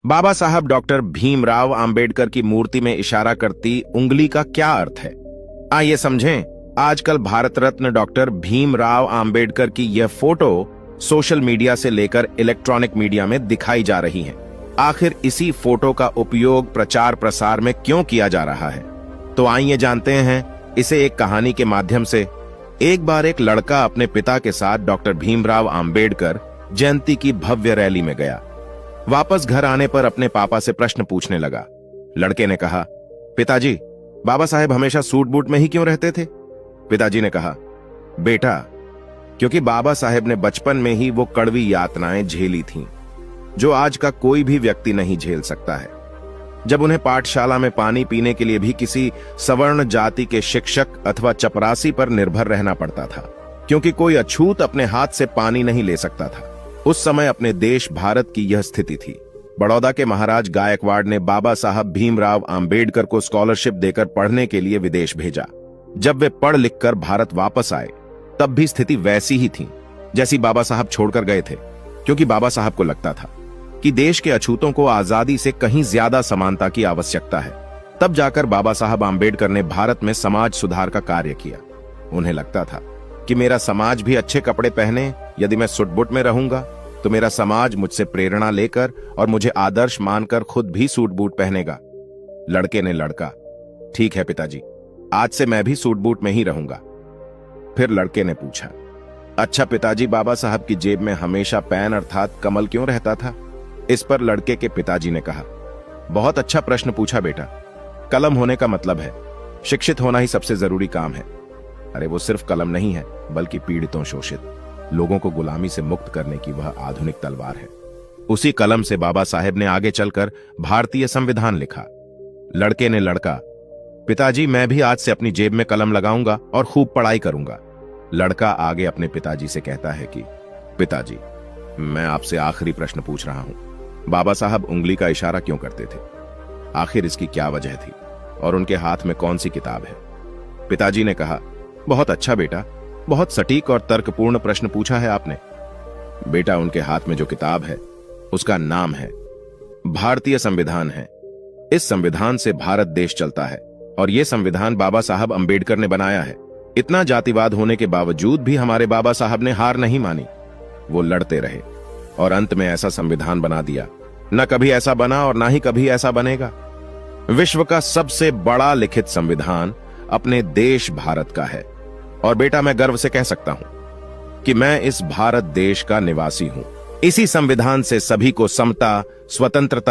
बाबा साहब डॉक्टर भीमराव अंबेडकर की मूर्ति में इशारा करती उंगली का क्या अर्थ है? आइए समझें। आजकल भारत रत्न डॉक्टर भीमराव अंबेडकर की यह फोटो सोशल मीडिया से लेकर इलेक्ट्रॉनिक मीडिया में दिखाई जा रही है। आखिर इसी फोटो का उपयोग प्रचार प्रसार में क्यों किया जा रहा है? तो आइए जानते हैं इसे एक कहानी के माध्यम से। एक बार एक लड़का अपने पिता के साथ डॉक्टर भीमराव अंबेडकर जयंती की भव्य रैली में गया। वापस घर आने पर अपने पापा से प्रश्न पूछने लगा। लड़के ने कहा, पिताजी, बाबा साहेब हमेशा सूट बूट में ही क्यों रहते थे? पिताजी ने कहा, बेटा, क्योंकि बाबा साहेब ने बचपन में ही वो कड़वी यातनाएं झेली थीं, जो आज का कोई भी व्यक्ति नहीं झेल सकता है। जब उन्हें पाठशाला में पानी पीने के लिए भी किसी सवर्ण जाति के शिक्षक अथवा चपरासी पर निर्भर रहना पड़ता था, क्योंकि कोई अछूत अपने हाथ से पानी नहीं ले सकता था। उस समय अपने देश भारत की यह स्थिति थी। बड़ौदा के महाराज गायकवाड़ ने बाबा साहब भीमराव अंबेडकर को स्कॉलरशिप देकर पढ़ने के लिए विदेश भेजा। जब वे पढ़ लिखकर भारत वापस आए, तब भी स्थिति वैसी ही थी जैसी बाबा साहब छोड़कर गए थे, क्योंकि बाबा साहब को लगता था कि देश के अछूतों को आजादी से कहीं ज्यादा समानता की आवश्यकता है। तब जाकर बाबा साहब अंबेडकर ने भारत में समाज सुधार का कार्य किया। उन्हें लगता था कि मेरा समाज भी अच्छे कपड़े पहने, यदि मैं सुटबुट में रहूंगा तो मेरा समाज मुझसे प्रेरणा लेकर और मुझे आदर्श मानकर खुद भी सूट बूट पहनेगा। लड़के ने लड़का, ठीक है पिताजी, आज से मैं भी सूट बूट में ही रहूंगा। फिर लड़के ने पूछा, अच्छा पिताजी, बाबा साहब की जेब में हमेशा पेन अर्थात कमल क्यों रहता था? इस पर लड़के के पिताजी ने कहा, बहुत अच्छा प्रश्न पूछा बेटा। कलम होने का मतलब है शिक्षित होना ही सबसे जरूरी काम है। अरे वो सिर्फ कलम नहीं है, बल्कि पीड़ितों, शोषित लोगों को गुलामी से मुक्त करने की वह आधुनिक तलवार है। उसी कलम से बाबा साहेब ने आगे चलकर भारतीय संविधान लिखा। लड़के ने लड़का, पिताजी, मैं भी आज से अपनी जेब में कलम लगाऊंगा और खूब पढ़ाई करूंगा। लड़का आगे अपने पिताजी से कहता है कि पिताजी, मैं आपसे आखिरी प्रश्न पूछ रहा हूं। बाबा साहब उंगली का इशारा क्यों करते थे? आखिर इसकी क्या वजह थी और उनके हाथ में कौन सी किताब है? पिताजी ने कहा, बहुत अच्छा बेटा, बहुत सटीक और तर्कपूर्ण प्रश्न पूछा है आपने। बेटा, उनके हाथ में जो किताब है उसका नाम है भारतीय संविधान है। इस संविधान से भारत देश चलता है और यह संविधान बाबा साहब अंबेडकर ने बनाया है। इतना जातिवाद होने के बावजूद भी हमारे बाबा साहब ने हार नहीं मानी। वो लड़ते रहे और अंत में ऐसा संविधान बना दिया। न कभी ऐसा बना और ना ही कभी ऐसा बनेगा। विश्व का सबसे बड़ा लिखित संविधान अपने देश भारत का है। और बेटा, मैं गर्व से कह सकता हूं कि मैं इस भारत देश का निवासी हूं। इसी संविधान से सभी को समता, स्वतंत्रता